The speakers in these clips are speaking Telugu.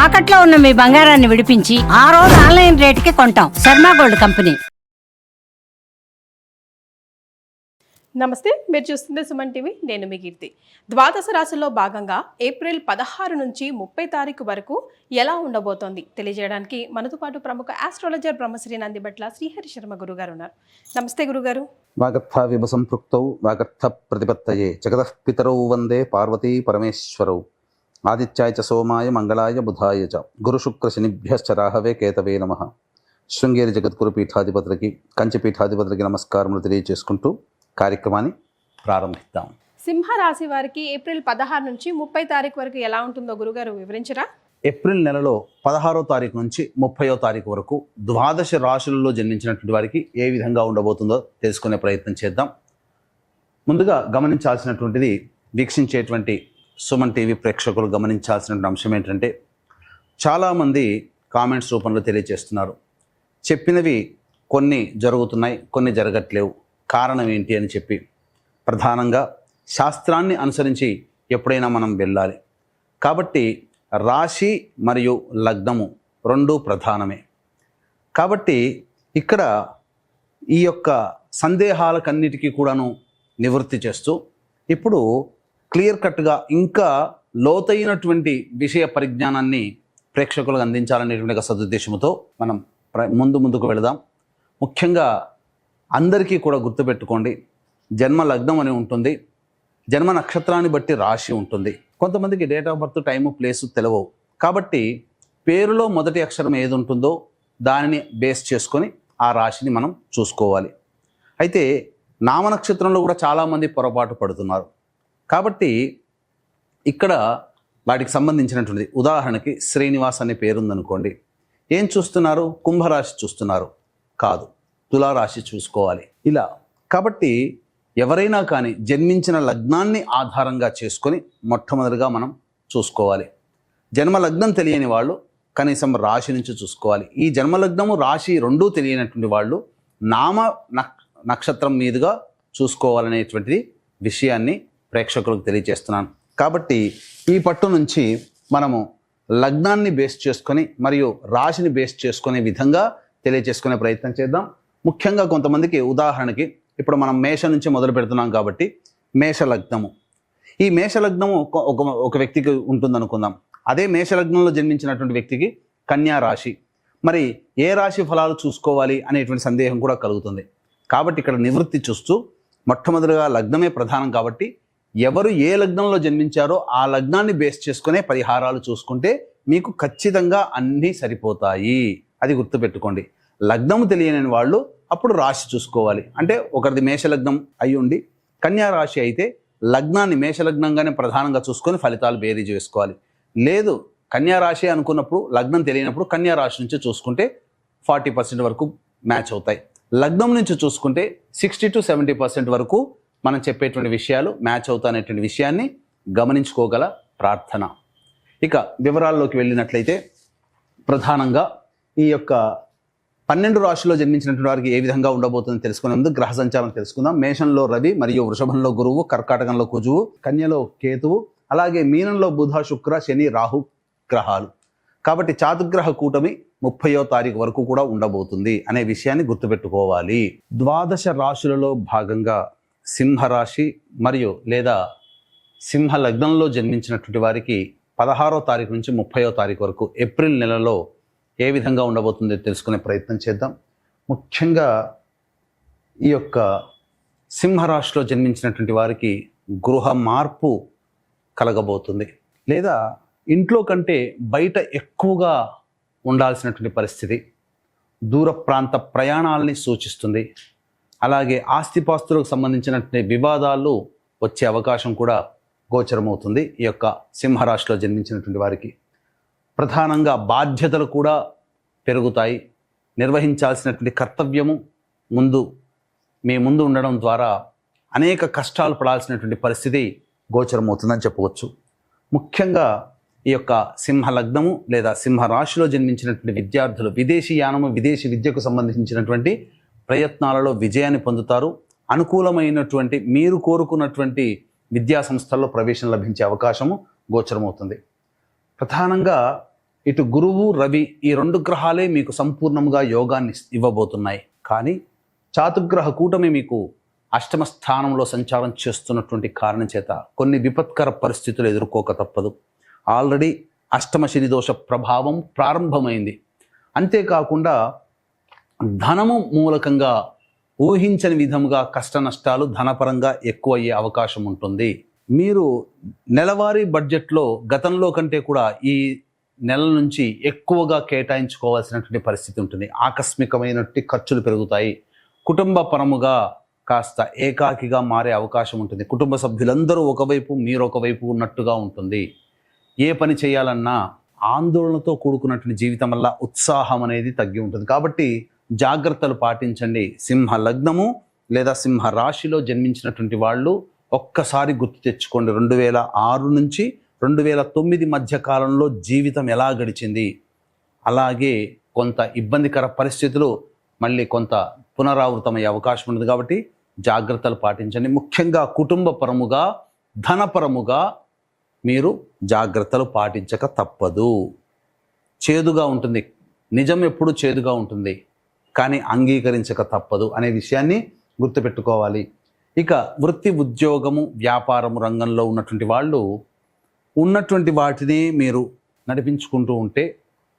తాకట్లో ఉన్న మీ బంగారాన్ని విడిపించి ఆ రోజు ఆన్లైన్ రేటుకి కొంటాం. Sharma gold company. నమస్తే, మీరు చూస్తుంది సుమన్ టీవీ. నేను మీ కీర్తి. ద్వాదశ రాశుల్లో భాగంగా ఏప్రిల్ 16 నుంచి 30 తారీఖు వరకు ఎలా ఉండబోతోంది తెలియజేయడానికి మనతో పాటు ప్రముఖ ఆస్ట్రాలజర్ బ్రహ్మశ్రీ నందిబట్ల శ్రీహరి శర్మ గురుగారు ఉన్నారు. నమస్తే గురుగారు. వాగర్థ విభ సంపృక్తౌ వాగర్థ ప్రతిపత్తయే జగతః పితరౌ వందే పార్వతీ పరమేశ్వరౌ ఆదిత్యాయ చ సోమాయ మంగళాయ బుధాయ చ గురు శుక్ర శనిభ్యశ్చ రాహవే కేతవే నమః. శృంగేరి జగద్గురు పీఠాధిపతులకి కంచి పీఠాధిపతులకి నమస్కారములు తెలియజేసుకుంటూ కార్యక్రమాన్ని ప్రారంభిద్దాం. సింహరాశి వారికి ఏప్రిల్ 16 నుంచి 30 తారీఖు వరకు ఎలా ఉంటుందో గురుగారు వివరించరా? ఏప్రిల్ నెలలో 16వ తారీఖు నుంచి 30వ తారీఖు వరకు ద్వాదశ రాశులలో జన్మించినటువంటి వారికి ఏ విధంగా ఉండబోతుందో తెలుసుకునే ప్రయత్నం చేద్దాం. ముందుగా గమనించాల్సినటువంటిది, వీక్షించేటువంటి సుమన్ టీవీ ప్రేక్షకులు గమనించాల్సినటువంటి అంశం ఏంటంటే, చాలామంది కామెంట్స్ రూపంలో తెలియజేస్తున్నారు, చెప్పినవి కొన్ని జరుగుతున్నాయి, కొన్ని జరగట్లేవు, కారణం ఏంటి అని చెప్పి. ప్రధానంగా శాస్త్రాన్ని అనుసరించి ఎప్పుడైనా మనం వెళ్ళాలి కాబట్టి రాశి మరియు లగ్నము రెండూ ప్రధానమే. కాబట్టి ఇక్కడ ఈ యొక్క సందేహాలకన్నిటికీ కూడాను నివృత్తి చేస్తూ ఇప్పుడు క్లియర్ కట్గా ఇంకా లోతైనటువంటి విషయ పరిజ్ఞానాన్ని ప్రేక్షకులకు అందించాలనేటువంటి సదుద్దేశంతో మనం ముందుకు వెళదాం. ముఖ్యంగా అందరికీ కూడా గుర్తుపెట్టుకోండి, జన్మ లగ్నం అని ఉంటుంది, జన్మ నక్షత్రాన్ని బట్టి రాశి ఉంటుంది. కొంతమందికి date of birth, time, place తెలియవు. కాబట్టి పేరులో మొదటి అక్షరం ఏది ఉంటుందో దానిని బేస్ చేసుకొని ఆ రాశిని మనం చూసుకోవాలి. అయితే నామ నక్షత్రంలో కూడా చాలామంది పొరపాటు పడుతున్నారు. కాబట్టి ఇక్కడ వాటికి సంబంధించినటువంటిది, ఉదాహరణకి శ్రీనివాస్ అనే పేరుందనుకోండి, ఏం చూస్తున్నారు? కుంభరాశి చూస్తున్నారు, కాదు, తులారాశి చూసుకోవాలి. ఇలా కాబట్టి ఎవరైనా కానీ జన్మించిన లగ్నాన్ని ఆధారంగా చేసుకొని మొట్టమొదటిగా మనం చూసుకోవాలి. జన్మ లగ్నం తెలియని వాళ్ళు కనీసం రాశి నుంచి చూసుకోవాలి. ఈ జన్మలగ్నము రాశి రెండూ తెలియనటువంటి వాళ్ళు నామ నక్షత్రం మీదుగా చూసుకోవాలనేటువంటిది విషయాన్ని ప్రేక్షకులకు తెలియజేస్తున్నాను. కాబట్టి ఈ పట్టు నుంచి మనము లగ్నాన్ని బేస్ చేసుకొని మరియు రాశిని బేస్ చేసుకునే విధంగా తెలియజేసుకునే ప్రయత్నం చేద్దాం. ముఖ్యంగా కొంతమందికి, ఉదాహరణకి ఇప్పుడు మనం మేష నుంచి మొదలు పెడుతున్నాం కాబట్టి మేషలగ్నము, ఈ మేషలగ్నము ఒక వ్యక్తికి ఉంటుందనుకుందాం. అదే మేషలగ్నంలో జన్మించినటువంటి వ్యక్తికి కన్యా రాశి. మరి ఏ రాశి ఫలాలు చూసుకోవాలి అనేటువంటి సందేహం కూడా కలుగుతుంది. కాబట్టి ఇక్కడ నివృత్తి చూస్తూ మొట్టమొదటిగా లగ్నమే ప్రధానం కాబట్టి ఎవరు ఏ లగ్నంలో జన్మించారో ఆ లగ్నాన్ని బేస్ చేసుకునే పరిహారాలు చూసుకుంటే మీకు ఖచ్చితంగా అన్నీ సరిపోతాయి. అది గుర్తుపెట్టుకోండి. లగ్నము తెలియని వాళ్ళు అప్పుడు రాశి చూసుకోవాలి. అంటే ఒకరిది మేషలగ్నం అయి ఉండి కన్యా రాశి అయితే లగ్నాన్ని మేషలగ్నంగానే ప్రధానంగా చూసుకొని ఫలితాలు బేరీజు వేసుకోవాలి. లేదు కన్యా రాశి అనుకున్నప్పుడు లగ్నం తెలియనప్పుడు కన్యా రాశి నుంచి చూసుకుంటే 40% వరకు మ్యాచ్ అవుతాయి. లగ్నం నుంచి చూసుకుంటే 60 to 70% వరకు మనం చెప్పేటువంటి విషయాలు మ్యాచ్ అవుతాయనేటువంటి విషయాన్ని గమనించుకోగల ప్రార్థన. ఇక వివరాల్లోకి వెళ్ళినట్లయితే ప్రధానంగా ఈ యొక్క 12 రాశుల్లో జన్మించినటువంటి వారికి ఏ విధంగా ఉండబోతుందని తెలుసుకునే ముందు గ్రహ సంచారం తెలుసుకుందాం. మేషంలో రవి మరియు వృషభంలో గురువు, కర్కాటకంలో కుజువు, కన్యలో కేతువు, అలాగే మీనంలో బుధ, శుక్ర, శని, రాహు గ్రహాలు. కాబట్టి చాతుగ్రహ కూటమి 30వ తారీఖు వరకు కూడా ఉండబోతుంది అనే విషయాన్ని గుర్తుపెట్టుకోవాలి. ద్వాదశ రాశులలో భాగంగా సింహరాశి మరియు లేదా సింహ లగ్నంలో జన్మించినటువంటి వారికి 16వ తారీఖు నుంచి 30వ తారీఖు వరకు ఏప్రిల్ నెలలో ఏ విధంగా ఉండబోతుందో తెలుసుకునే ప్రయత్నం చేద్దాం. ముఖ్యంగా ఈ యొక్క సింహరాశిలో జన్మించినటువంటి వారికి గృహ మార్పు కలగబోతుంది, లేదా ఇంట్లో కంటే బయట ఎక్కువగా ఉండాల్సినటువంటి పరిస్థితి, దూర ప్రాంత ప్రయాణాలని సూచిస్తుంది. అలాగే ఆస్తిపాస్తులకు సంబంధించినటువంటి వివాదాలు వచ్చే అవకాశం కూడా గోచరమవుతుంది ఈ యొక్క సింహరాశిలో జన్మించినటువంటి వారికి. ప్రధానంగా బాధ్యతలు కూడా పెరుగుతాయి. నిర్వహించాల్సినటువంటి కర్తవ్యము మీ ముందు ఉండడం ద్వారా అనేక కష్టాలు పడాల్సినటువంటి పరిస్థితి గోచరమవుతుందని చెప్పవచ్చు. ముఖ్యంగా ఈ యొక్క సింహ లగ్నము లేదా సింహరాశిలో జన్మించినటువంటి విద్యార్థులు విదేశీ యానము, విదేశీ విద్యకు సంబంధించినటువంటి ప్రయత్నాలలో విజయాన్ని పొందుతారు. అనుకూలమైనటువంటి మీరు కోరుకున్నటువంటి విద్యా సంస్థల్లో ప్రవేశం లభించే అవకాశము గోచరమవుతుంది. ప్రధానంగా ఇటు గురువు రవి ఈ 2 గ్రహాలే మీకు సంపూర్ణంగా యోగాన్ని ఇవ్వబోతున్నాయి. కానీ చాతుగ్రహ కూటమి మీకు అష్టమ స్థానంలో సంచారం చేస్తున్నటువంటి కారణం చేత కొన్ని విపత్కర పరిస్థితులు ఎదుర్కోక తప్పదు. ఆల్రెడీ అష్టమ శని దోష ప్రభావం ప్రారంభమైంది. అంతేకాకుండా ధనము మూలకంగా ఊహించని విధముగా కష్ట నష్టాలు ధనపరంగా ఎక్కువ అయ్యే అవకాశం ఉంటుంది. మీరు నెలవారీ బడ్జెట్లో గతంలో కంటే కూడా ఈ నెల నుంచి ఎక్కువగా కేటాయించుకోవాల్సినటువంటి పరిస్థితి ఉంటుంది. ఆకస్మికమైనటువంటి ఖర్చులు పెరుగుతాయి. కుటుంబ పరముగా కాస్త ఏకాకిగా మారే అవకాశం ఉంటుంది. కుటుంబ సభ్యులందరూ ఒకవైపు మీరు ఒకవైపు ఉన్నట్టుగా ఉంటుంది. ఏ పని చేయాలన్నా ఆందోళనతో కూడుకున్నటువంటి జీవితం వల్ల ఉత్సాహం అనేది తగ్గి ఉంటుంది. కాబట్టి జాగ్రత్తలు పాటించండి. సింహ లగ్నము లేదా సింహ రాశిలో జన్మించినటువంటి వాళ్ళు ఒక్కసారి గుర్తు తెచ్చుకోండి. 2006 నుంచి 2009 మధ్య కాలంలో జీవితం ఎలా గడిచింది, అలాగే కొంత ఇబ్బందికర పరిస్థితులు మళ్ళీ కొంత పునరావృతమయ్యే అవకాశం ఉంటుంది. కాబట్టి జాగ్రత్తలు పాటించండి. ముఖ్యంగా కుటుంబ పరముగా ధనపరముగా మీరు జాగ్రత్తలు పాటించక తప్పదు. చేదుగా ఉంటుంది, నిజం ఎప్పుడు చేదుగా ఉంటుంది, కానీ అంగీకరించక తప్పదు అనే విషయాన్ని గుర్తుపెట్టుకోవాలి. ఇక వృత్తి ఉద్యోగము వ్యాపారము రంగంలో ఉన్నటువంటి వాళ్ళు ఉన్నటువంటి వాటిని మీరు నడిపించుకుంటూ ఉంటే,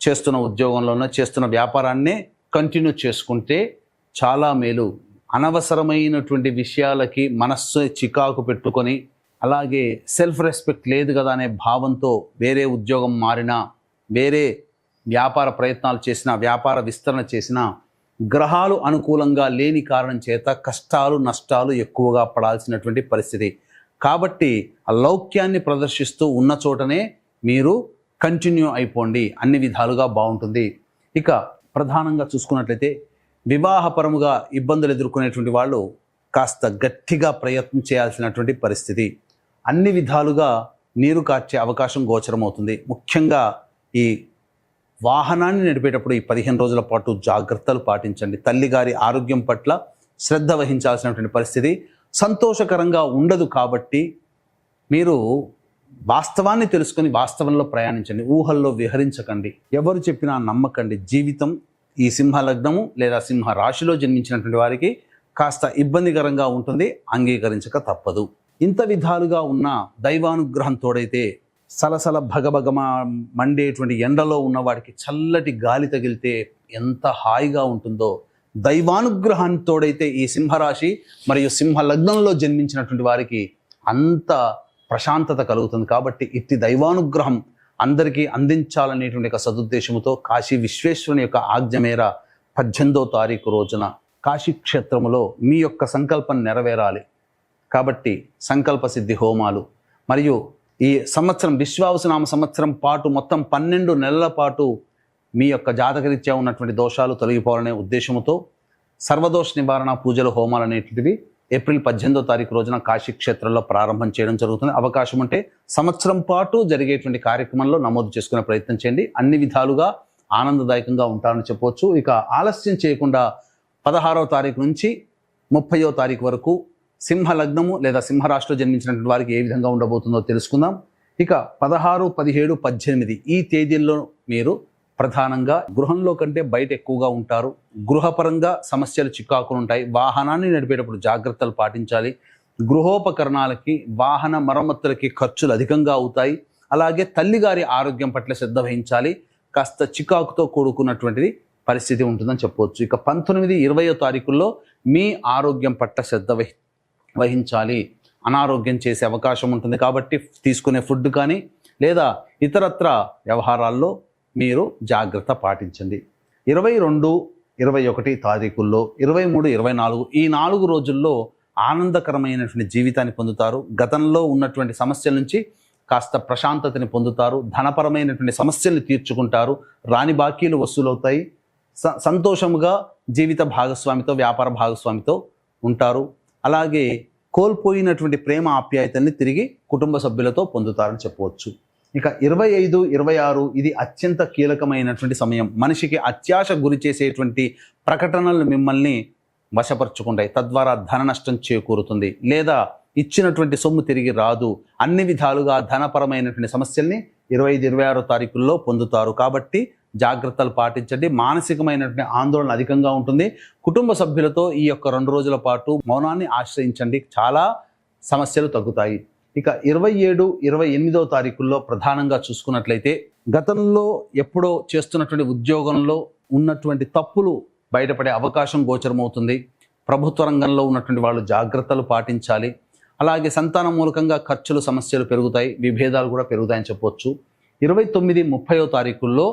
చేస్తున్న ఉద్యోగంలోనే చేస్తున్న వ్యాపారాన్నే కంటిన్యూ చేసుకుంటే చాలా మేలు. అనవసరమైనటువంటి విషయాలకి మనస్సు చికాకు పెట్టుకొని, అలాగే సెల్ఫ్ రెస్పెక్ట్ లేదు కదా అనే భావంతో వేరే ఉద్యోగం మారినా, వేరే వ్యాపార ప్రయత్నాలు చేసినా, వ్యాపార విస్తరణ చేసినా గ్రహాలు అనుకూలంగా లేని కారణం చేత కష్టాలు నష్టాలు ఎక్కువగా పడాల్సినటువంటి పరిస్థితి. కాబట్టి ఆ లౌక్యాన్ని ప్రదర్శిస్తూ ఉన్న చోటనే మీరు కంటిన్యూ అయిపోండి, అన్ని విధాలుగా బాగుంటుంది. ఇక ప్రధానంగా చూసుకున్నట్లయితే వివాహపరముగా ఇబ్బందులు ఎదుర్కొనేటువంటి వాళ్ళు కాస్త గట్టిగా ప్రయత్నం చేయాల్సినటువంటి పరిస్థితి. అన్ని విధాలుగా నీరు కార్చే అవకాశం గోచరమవుతుంది. ముఖ్యంగా ఈ వాహనాన్ని నడిపేటప్పుడు ఈ 15 రోజుల పాటు జాగ్రత్తలు పాటించండి. తల్లిగారి ఆరోగ్యం పట్ల శ్రద్ధ వహించాల్సినటువంటి పరిస్థితి సంతోషకరంగా ఉండదు. కాబట్టి మీరు వాస్తవాన్ని తెలుసుకొని వాస్తవంలో ప్రయాణించండి. ఊహల్లో విహరించకండి. ఎవరు చెప్పినా నమ్మకండి. జీవితం ఈ సింహ లగ్నము లేదా సింహ రాశిలో జన్మించినటువంటి వారికి కాస్త ఇబ్బందికరంగా ఉంటుంది, అంగీకరించక తప్పదు. ఇంత విధాలుగా ఉన్న దైవానుగ్రహం తోడైతే సలసల భగభగమా మండేటువంటి ఎండలో ఉన్న వాడికి చల్లటి గాలి తగిలితే ఎంత హాయిగా ఉంటుందో, దైవానుగ్రహాన్ని తోడైతే ఈ సింహరాశి మరియు సింహ లగ్నంలో జన్మించినటువంటి వారికి అంత ప్రశాంతత కలుగుతుంది. కాబట్టి ఇట్టి దైవానుగ్రహం అందరికీ అందించాలనేటువంటి ఒక సదుద్దేశంతో కాశీ విశ్వేశ్వరుని యొక్క ఆజ్ఞ మేర 18వ తారీఖు రోజున కాశీ క్షేత్రములో మీ యొక్క సంకల్పం నెరవేరాలి. కాబట్టి సంకల్ప సిద్ధి హోమాలు మరియు ఈ సంవత్సరం విశ్వావసునామ సంవత్సరం పాటు మొత్తం 12 నెలల పాటు మీ యొక్క జాతకరీత్యా ఉన్నటువంటి దోషాలు తొలగిపోవాలనే ఉద్దేశంతో సర్వదోష నివారణ పూజలు హోమాలు అనేటివి ఏప్రిల్ 18వ తారీఖు రోజున కాశీ క్షేత్రంలో ప్రారంభం చేయడం జరుగుతుంది. అవకాశం ఉంటే సంవత్సరం పాటు జరిగేటువంటి కార్యక్రమంలో నమోదు చేసుకునే ప్రయత్నం చేయండి. అన్ని విధాలుగా ఆనందదాయకంగా ఉంటారని చెప్పవచ్చు. ఇక ఆలస్యం చేయకుండా 16వ తారీఖు నుంచి 30వ తారీఖు వరకు సింహ లగ్నము లేదా సింహరాశిలో జన్మించినటువంటి వారికి ఏ విధంగా ఉండబోతుందో తెలుసుకుందాం. ఇక 16, 17, 18 ఈ తేదీల్లో మీరు ప్రధానంగా గృహంలో కంటే బయట ఎక్కువగా ఉంటారు. గృహపరంగా సమస్యలు చికాకులు ఉంటాయి. వాహనాన్ని నడిపేటప్పుడు జాగ్రత్తలు పాటించాలి. గృహోపకరణాలకి వాహన మరమ్మతులకి ఖర్చులు అధికంగా అవుతాయి. అలాగే తల్లిగారి ఆరోగ్యం పట్ల శ్రద్ధ వహించాలి. కాస్త చికాకుతో కూడుకున్నటువంటిది పరిస్థితి ఉంటుందని చెప్పవచ్చు. ఇక 19, 20వ తారీఖుల్లో మీ ఆరోగ్యం పట్ల శ్రద్ధ వహించాలి. అనారోగ్యం చేసే అవకాశం ఉంటుంది. కాబట్టి తీసుకునే ఫుడ్ కానీ లేదా ఇతరత్ర వ్యవహారాల్లో మీరు జాగ్రత్త పాటించండి. 22, 21 తారీఖుల్లో 23, 24 ఈ 4 రోజుల్లో ఆనందకరమైనటువంటి జీవితాన్ని పొందుతారు. గతంలో ఉన్నటువంటి సమస్యల నుంచి కాస్త ప్రశాంతతని పొందుతారు. ధనపరమైనటువంటి సమస్యల్ని తీర్చుకుంటారు. రాని బాకీలు వసూలవుతాయి. సంతోషముగా జీవిత భాగస్వామితో వ్యాపార భాగస్వామితో ఉంటారు. అలాగే కోల్పోయినటువంటి ప్రేమ ఆప్యాయతల్ని తిరిగి కుటుంబ సభ్యులతో పొందుతారని చెప్పవచ్చు. ఇక 25, 26 ఇది అత్యంత కీలకమైనటువంటి సమయం. మనిషికి అత్యాశ గురి చేసేటువంటి ప్రకటనలు మిమ్మల్ని వశపరుచుకుంటాయి. తద్వారా ధన నష్టం చేకూరుతుంది లేదా ఇచ్చినటువంటి సొమ్ము తిరిగి రాదు. అన్ని విధాలుగా ధనపరమైనటువంటి సమస్యల్ని 25, 26 తారీఖుల్లో పొందుతారు. కాబట్టి జాగ్రత్తలు పాటించండి. మానసికమైనటువంటి ఆందోళన అధికంగా ఉంటుంది. కుటుంబ సభ్యులతో ఈ యొక్క 2 రోజుల పాటు మౌనాన్ని ఆశ్రయించండి, చాలా సమస్యలు తగ్గుతాయి. ఇక 27, 28 తారీఖుల్లో ప్రధానంగా చూసుకున్నట్లయితే గతంలో ఎప్పుడో చేస్తున్నటువంటి ఉద్యోగంలో ఉన్నటువంటి తప్పులు బయటపడే అవకాశం గోచరమవుతుంది. ప్రభుత్వ రంగంలో ఉన్నటువంటి వాళ్ళు జాగ్రత్తలు పాటించాలి. అలాగే సంతానం మూలకంగా ఖర్చులు, సమస్యలు పెరుగుతాయి, విభేదాలు కూడా పెరుగుతాయని చెప్పొచ్చు. 29, 30 తారీఖుల్లో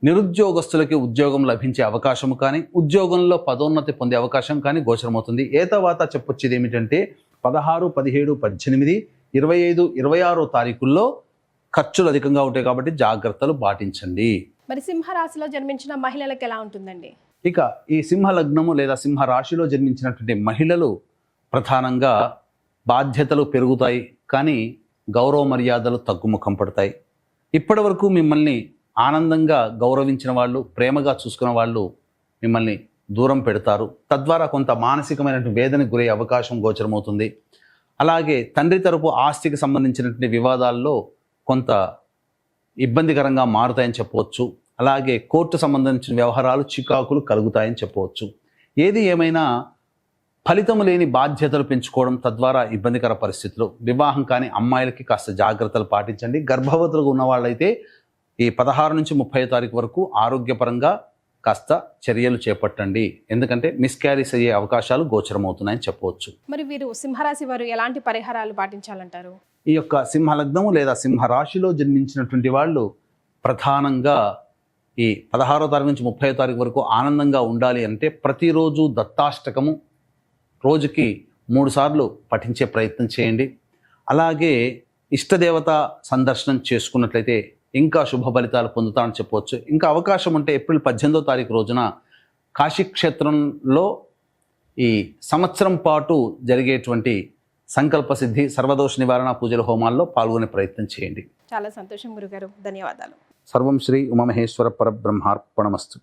నిరుద్యోగస్తులకి ఉద్యోగం లభించే అవకాశం కానీ, ఉద్యోగంలో పదోన్నతి పొందే అవకాశం కానీ గోచరమవుతుంది. తర్వాత చెప్పొచ్చేది ఏమిటంటే 16, 17, 18, 25, 26 తారీఖుల్లో ఖర్చులు అధికంగా ఉంటాయి కాబట్టి జాగ్రత్తలు పాటించండి. మరి సింహరాశిలో జన్మించిన మహిళలకు ఎలా ఉంటుందండి? ఇక ఈ సింహ లగ్నము లేదా సింహ రాశిలో జన్మించినటువంటి మహిళలు ప్రధానంగా బాధ్యతలు పెరుగుతాయి, కానీ గౌరవ మర్యాదలు తగ్గుముఖం పడతాయి. ఇప్పటి వరకు మిమ్మల్ని ఆనందంగా గౌరవించిన వాళ్ళు, ప్రేమగా చూసుకున్న వాళ్ళు మిమ్మల్ని దూరం పెడతారు. తద్వారా కొంత మానసికమైనటువంటి వేదనకు గురయ్యే అవకాశం గోచరమవుతుంది. అలాగే తండ్రి తరపు ఆస్తికి సంబంధించినటువంటి వివాదాల్లో కొంత ఇబ్బందికరంగా మారుతాయని చెప్పవచ్చు. అలాగే కోర్టు సంబంధించిన వ్యవహారాలు, చికాకులు కలుగుతాయని చెప్పవచ్చు. ఏది ఏమైనా ఫలితం లేని బాధ్యతలు పెంచుకోవడం, తద్వారా ఇబ్బందికర పరిస్థితులు. వివాహం కాని అమ్మాయిలకి కాస్త జాగ్రత్తలు పాటించండి. గర్భవతులుగా ఉన్న వాళ్ళైతే ఈ 16 నుంచి 30 తారీఖు వరకు ఆరోగ్యపరంగా కాస్త చర్యలు చేపట్టండి, ఎందుకంటే మిస్క్యారీస్ అయ్యే అవకాశాలు గోచరమవుతున్నాయని చెప్పవచ్చు. మరి వీరు సింహరాశి వారు ఎలాంటి పరిహారాలు పాటించాలంటారు? ఈ యొక్క సింహలగ్నము లేదా సింహరాశిలో జన్మించినటువంటి వాళ్ళు ప్రధానంగా ఈ 16వ తారీఖు నుంచి 30వ తారీఖు వరకు ఆనందంగా ఉండాలి అంటే ప్రతిరోజు దత్తాష్టకము రోజుకి 3 సార్లు పఠించే ప్రయత్నం చేయండి. అలాగే ఇష్టదేవత సందర్శనం చేసుకున్నట్లయితే ఇంకా శుభ ఫలితాలు పొందుతామని చెప్పవచ్చు. ఇంకా అవకాశం ఉంటే ఏప్రిల్ 18వ తారీఖు రోజున కాశీక్షేత్రంలో ఈ సంవత్సరం పాటు జరిగేటువంటి సంకల్ప సిద్ధి, సర్వదోష నివారణ పూజల హోమాల్లో పాల్గొనే ప్రయత్నం చేయండి. చాలా సంతోషం గురుగారు, ధన్యవాదాలు. సర్వం శ్రీ ఉమామహేశ్వర పరబ్రహ్మార్పణమస్తు.